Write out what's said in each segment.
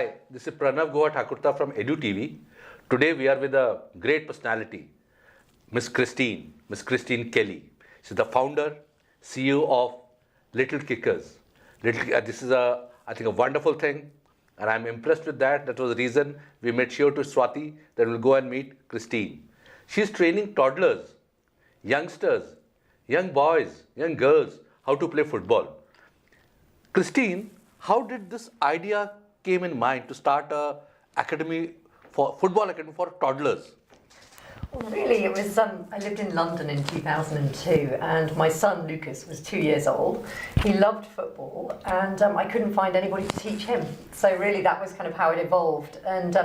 Hi, this is Pranav Goa Thakurta from Edu TV. Today we are with a great personality, Miss Christine Kelly. She's the founder, CEO of Little Kickers. This is I think a wonderful thing, and I'm impressed with that. That was the reason we made sure to Swati that we'll go and meet Christine. She's training toddlers, youngsters, young boys, young girls how to play football. Christine, how did this idea came in mind to start a football academy for toddlers? Well, really, it was. I lived in London in 2002, and my son Lucas was 2 years old. He loved football, and I couldn't find anybody to teach him. So really, that was kind of how it evolved. And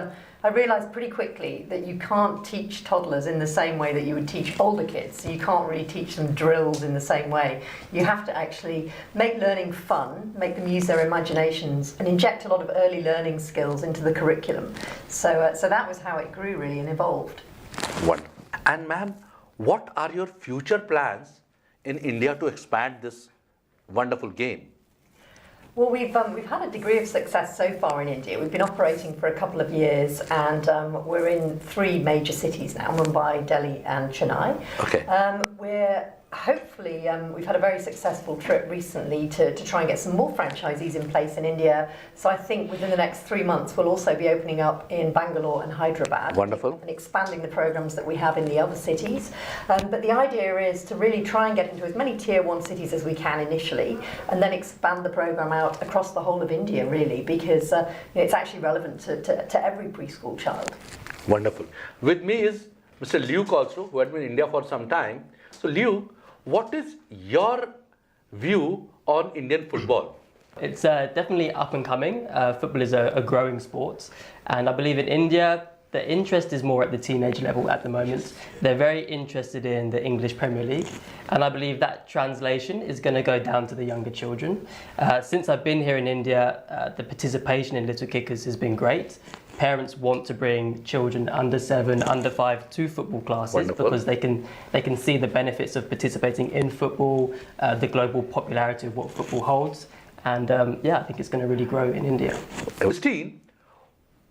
I realised pretty quickly that you can't teach toddlers in the same way that you would teach older kids. So you can't really teach them drills in the same way. You have to actually make learning fun, make them use their imaginations, and inject a lot of early learning skills into the curriculum. So that was how it grew really and evolved. Wonderful. And ma'am, what are your future plans in India to expand this wonderful game? Well, we've had a degree of success so far in India. We've been operating for a couple of years, and we're in 3 major cities now: Mumbai, Delhi, and Chennai. Okay. We've had a very successful trip recently to try and get some more franchisees in place in India. So I think within the next 3 months we'll also be opening up in Bangalore and Hyderabad. Wonderful. And expanding the programs that we have in the other cities. But the idea is to really try and get into as many tier 1 cities as we can initially, and then expand the program out across the whole of India really, because it's actually relevant to every preschool child. Wonderful. With me is Mr. Luke also, who had been in India for some time. So Luke, what is your view on Indian football? It's definitely up and coming. Football is a growing sport, and I believe in India the interest is more at the teenage level at the moment. They're very interested in the English Premier League, and I believe that translation is going to go down to the younger children. Since I've been here in India, the participation in Little Kickers has been great. Parents want to bring children under 7, under 5 to football classes. Wonderful. Because they can see the benefits of participating in football, the global popularity of what football holds, and I think it's going to really grow in India. Christine,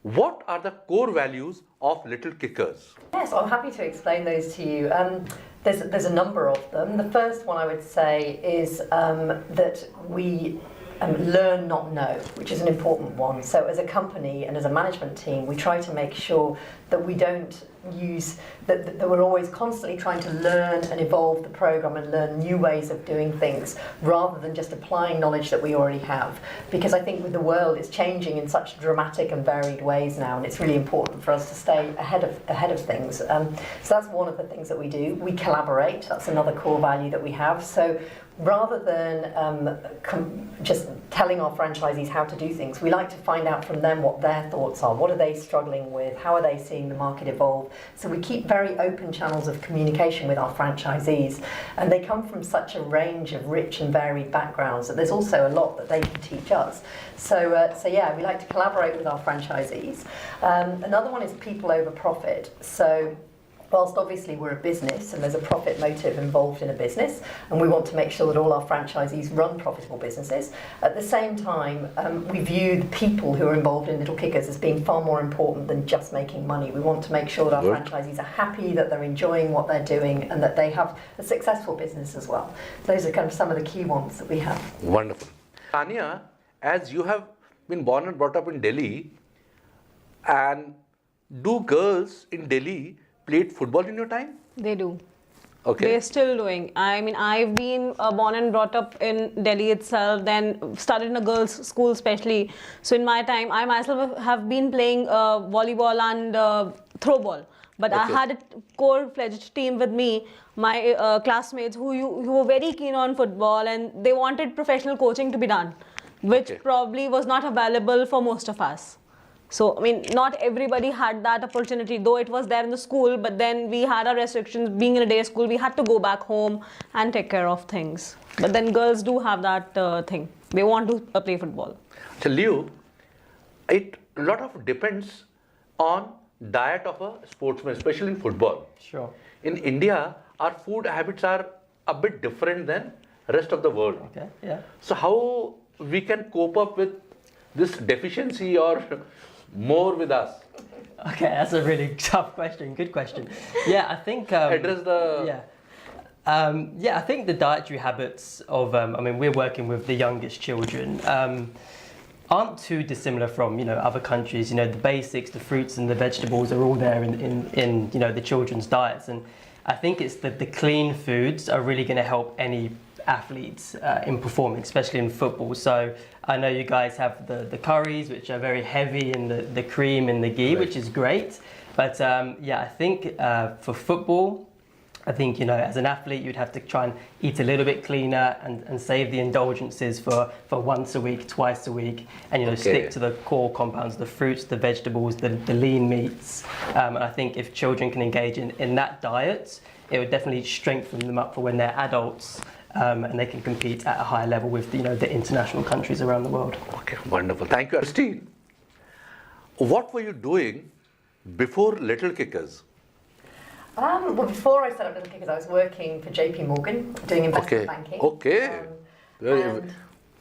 what are the core values of Little Kickers? Yes, I'm happy to explain those to you. There's a number of them. The first one I would say is that we learn, not know, which is an important one. So as a company and as a management team, we try to make sure that we don't use, that we're always constantly trying to learn and evolve the program and learn new ways of doing things rather than just applying knowledge that we already have. Because I think with the world, it's changing in such dramatic and varied ways now, and it's really important for us to stay ahead of things. So that's one of the things that we do. We collaborate. That's another core value that we have. So rather than just telling our franchisees how to do things, we like to find out from them what their thoughts are. What are they struggling with? How are they seeing the market evolve? So we keep very open channels of communication with our franchisees, and they come from such a range of rich and varied backgrounds that there's also a lot that they can teach us. So we like to collaborate with our franchisees. Another one is people over profit. So whilst obviously we're a business and there's a profit motive involved in a business, and we want to make sure that all our franchisees run profitable businesses, at the same time we view the people who are involved in Little Kickers as being far more important than just making money. We want to make sure that our franchisees are happy, that they're enjoying what they're doing, and that they have a successful business as well. Those are kind of some of the key ones that we have. Wonderful. Tanya, as you have been born and brought up in Delhi, and do girls in Delhi played football in your time? They do. Okay. They're still doing. I mean, I've been born and brought up in Delhi itself, then studied in a girls' school especially. So in my time, I myself have been playing volleyball and throw ball. But I had a core-fledged team with me, my classmates who were very keen on football, and they wanted professional coaching to be done, which probably was not available for most of us. So, I mean, not everybody had that opportunity, though it was there in the school, but then we had our restrictions. Being in a day school, we had to go back home and take care of things. But then girls do have that thing. They want to play football. So, Leo, it a lot of depends on diet of a sportsman, especially in football. Sure. In India, our food habits are a bit different than rest of the world. Okay. Yeah. So, how we can cope up with this deficiency or more with us? Okay, that's a really tough question. Good question. Yeah, I think Address the... yeah. I think the dietary habits of, I mean, we're working with the youngest children, aren't too dissimilar from, other countries. The basics, the fruits and the vegetables are all there in the children's diets. And I think it's the clean foods are really going to help any athletes in performing, especially in football. So I know you guys have the curries, which are very heavy in the cream and the ghee, which is great. But I think for football, I think, as an athlete, you'd have to try and eat a little bit cleaner and save the indulgences for once a week, twice a week, and, stick to the core compounds, the fruits, the vegetables, the lean meats. And I think if children can engage in that diet, it would definitely strengthen them up for when they're adults, and they can compete at a higher level with, the international countries around the world. Okay, wonderful. Thank you, Christine. What were you doing before Little Kickers? Well, before I set up Little Kickers, I was working for JP Morgan, doing investment banking. Okay.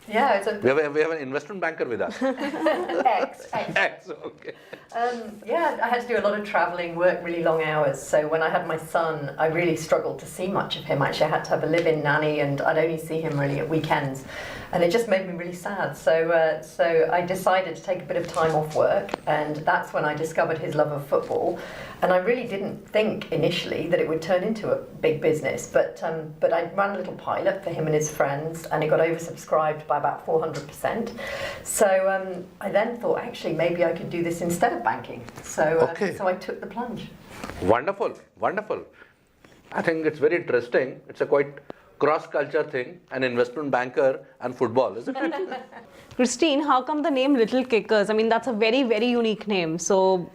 Yeah, it's we have an investment banker with us. X, okay. I had to do a lot of travelling, work really long hours. So when I had my son, I really struggled to see much of him. Actually, I had to have a live-in nanny, and I'd only see him really at weekends, and it just made me really sad. So I decided to take a bit of time off work, and that's when I discovered his love of football. And I really didn't think initially that it would turn into a big business, but I ran a little pilot for him and his friends, and it got oversubscribed by about 400%. So I then thought, actually, maybe I could do this instead of banking. So I took the plunge. Wonderful, wonderful. I think it's very interesting. It's a quite cross-culture thing, an investment banker and football, isn't it? Christine, how come the name Little Kickers? I mean, that's a very, very unique name. So.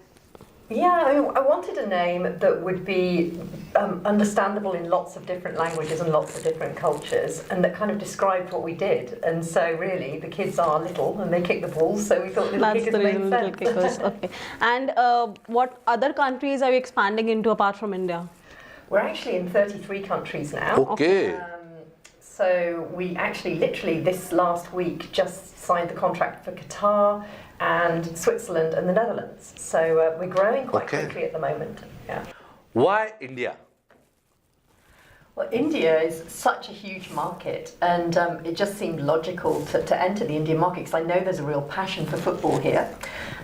Yeah, I wanted a name that would be understandable in lots of different languages and lots of different cultures, and that kind of described what we did. And so really, the kids are little and they kick the balls, so we thought Little Kickers made sense. Little Kickers, okay. And what other countries are you expanding into apart from India? We're actually in 33 countries now. Okay. So we actually literally this last week just signed the contract for Qatar and Switzerland and the Netherlands. So we're growing quite quickly at the moment. Yeah. Why India? Well, India is such a huge market, and it just seemed logical to enter the Indian market because I know there's a real passion for football here.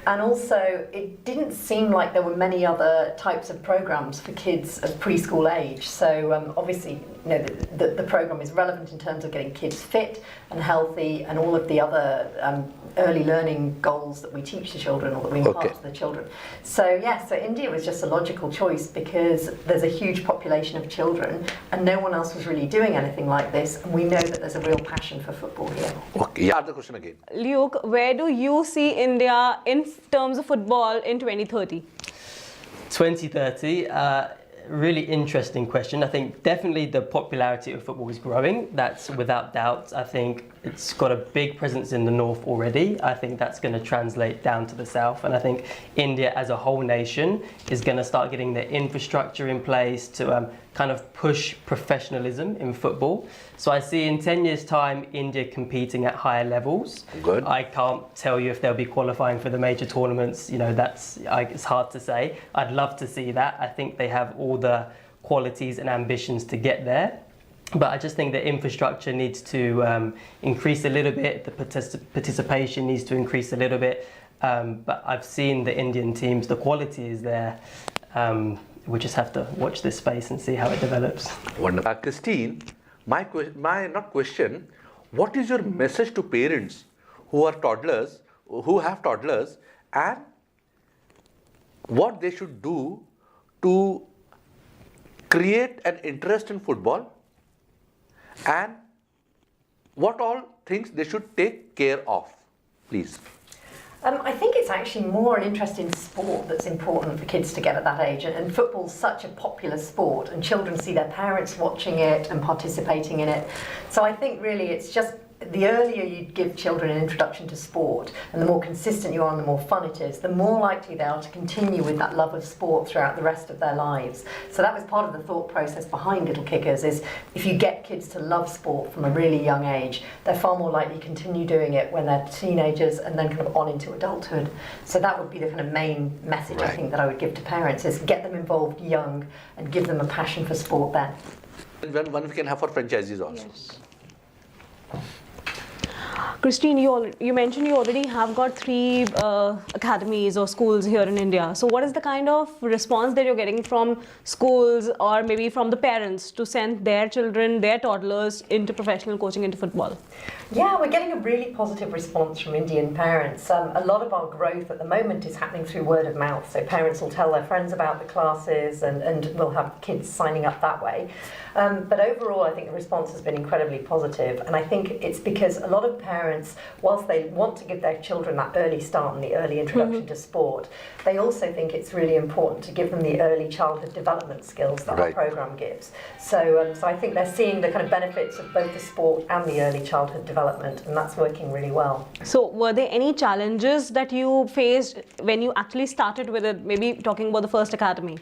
And also, it didn't seem like there were many other types of programs for kids of preschool age. So obviously, the program is relevant in terms of getting kids fit and healthy, and all of the other early learning goals that we teach the children or that we impart to the children. So so India was just a logical choice because there's a huge population of children, and no one else was really doing anything like this. And we know that there's a real passion for football here. Okay, the question again. Luke, where do you see India in terms of football in 2030? 2030, really interesting question. I think definitely the popularity of football is growing. That's without doubt. I think it's got a big presence in the north already. I think that's going to translate down to the south. And I think India as a whole nation is going to start getting the infrastructure in place to kind of push professionalism in football. So I see in 10 years' time, India competing at higher levels. Good. I can't tell you if they'll be qualifying for the major tournaments. It's hard to say. I'd love to see that. I think they have all the qualities and ambitions to get there. But I just think the infrastructure needs to increase a little bit. The participation needs to increase a little bit. But I've seen the Indian teams, the quality is there. We just have to watch this space and see how it develops. Wonderful. Christine, my not question, what is your message to parents who have toddlers, and what they should do to create an interest in football, and what all things they should take care of, please? I think it's actually more an interest in sport that's important for kids to get at that age. And football's such a popular sport, and children see their parents watching it and participating in it. So I think really it's the earlier you give children an introduction to sport, and the more consistent you are and the more fun it is, the more likely they are to continue with that love of sport throughout the rest of their lives. So that was part of the thought process behind Little Kickers, is if you get kids to love sport from a really young age, they're far more likely to continue doing it when they're teenagers and then kind of on into adulthood. So that would be the kind of main message I think that I would give to parents, is get them involved young and give them a passion for sport then. And one we can have for franchisees also. Yes. Christine, you mentioned you already have got 3 academies or schools here in India. So what is the kind of response that you're getting from schools or maybe from the parents to send their children, their toddlers into professional coaching into football? Yeah, we're getting a really positive response from Indian parents. A lot of our growth at the moment is happening through word of mouth. So parents will tell their friends about the classes and we'll have kids signing up that way. But overall, I think the response has been incredibly positive. And I think it's because a lot of parents, whilst they want to give their children that early start and the early introduction to sport, they also think it's really important to give them the early childhood development skills that our programme gives. So I think they're seeing the kind of benefits of both the sport and the early childhood development, and that's working really well. So were there any challenges that you faced when you actually started with it, maybe talking about the first academy?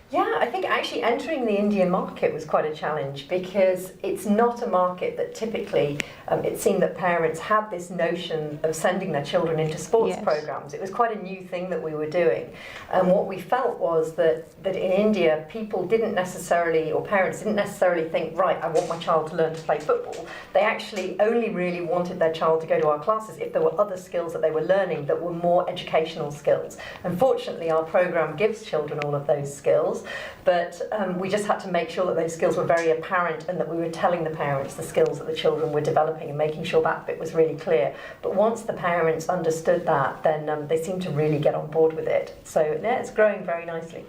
Yeah, I think actually entering the Indian market was quite a challenge, because it's not a market that typically, it seemed that parents had this notion of sending their children into sports programs. It was quite a new thing that we were doing. And what we felt was that in India, people didn't necessarily, or parents didn't necessarily think, right, I want my child to learn to play football. They actually only really wanted their child to go to our classes if there were other skills that they were learning that were more educational skills. Unfortunately, our program gives children all of those skills, but we just had to make sure that those skills were very apparent and that we were telling the parents the skills that the children were developing and making sure that bit was really clear. But once the parents understood that, then they seemed to really get on board with it. So yeah, it's growing very nicely.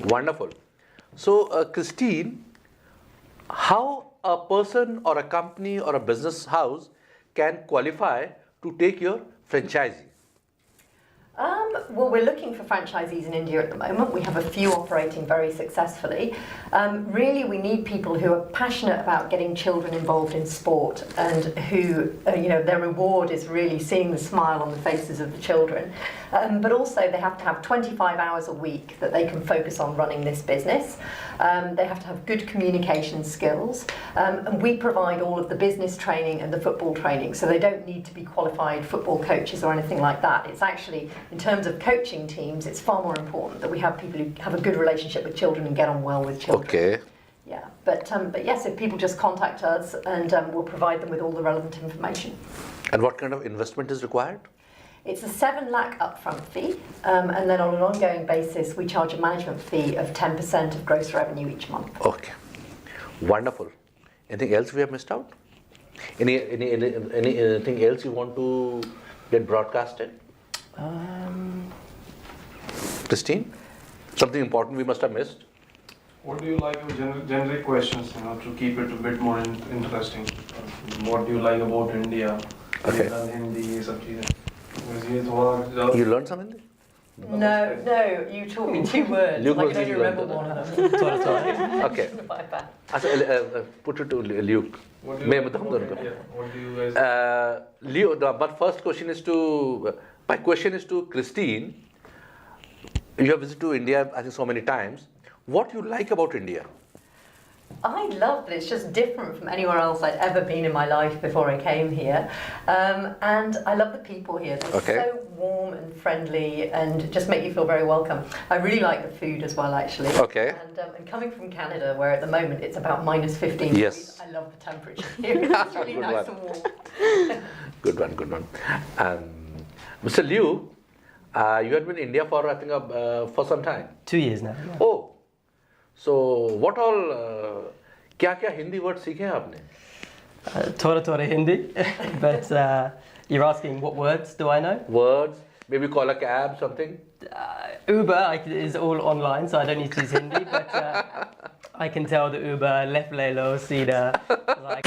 Wonderful. So, Christine, how a person or a company or a business house can qualify to take your franchisee? Well, we're looking for franchisees in India at the moment. We have a few operating very successfully. Really, we need people who are passionate about getting children involved in sport and who, their reward is really seeing the smile on the faces of the children. But also, they have to have 25 hours a week that they can focus on running this business. They have to have good communication skills. And we provide all of the business training and the football training, so they don't need to be qualified football coaches or anything like that. It's actually, in terms of coaching teams, it's far more important that we have people who have a good relationship with children and get on well with children. Okay. Yeah, but yes, if people just contact us and we'll provide them with all the relevant information. And what kind of investment is required? It's a 7 lakh upfront fee, and then on an ongoing basis, we charge a management fee of 10% of gross revenue each month. Okay. Wonderful. Anything else we have missed out? Anything else you want to get broadcasted? Christine? Something important we must have missed? What do you like of generic questions, to keep it a bit more interesting? What do you like about India? Okay. Hindi, ये सब चीजें. You learned some Hindi? No, you taught me 2 words. Luke I was can only really remember well one of them. Okay. Bye-bye. Put it to Luke. What do you guys? Leo, but first question is to, my question is to Christine. You have visited to India, I think, so many times. What do you like about India? I love that it's just different from anywhere else I'd ever been in my life before I came here. And I love the people here. They're so warm and friendly and just make you feel very welcome. I really like the food as well, actually. Okay. And coming from Canada, where at the moment it's about minus 15 degrees, I love the temperature here. It's really nice and warm. Good one. Mr. Liu, you had been in India for, I think, for some time. 2 years now. Yeah. Oh. So, what all, क्या Hindi words सीखे हैं आपने? Thora Hindi, but you're asking what words do I know? Words, maybe call a cab, something? Uber is all online, so I don't need to use Hindi, but I can tell the Uber, left lelo, Sida, like...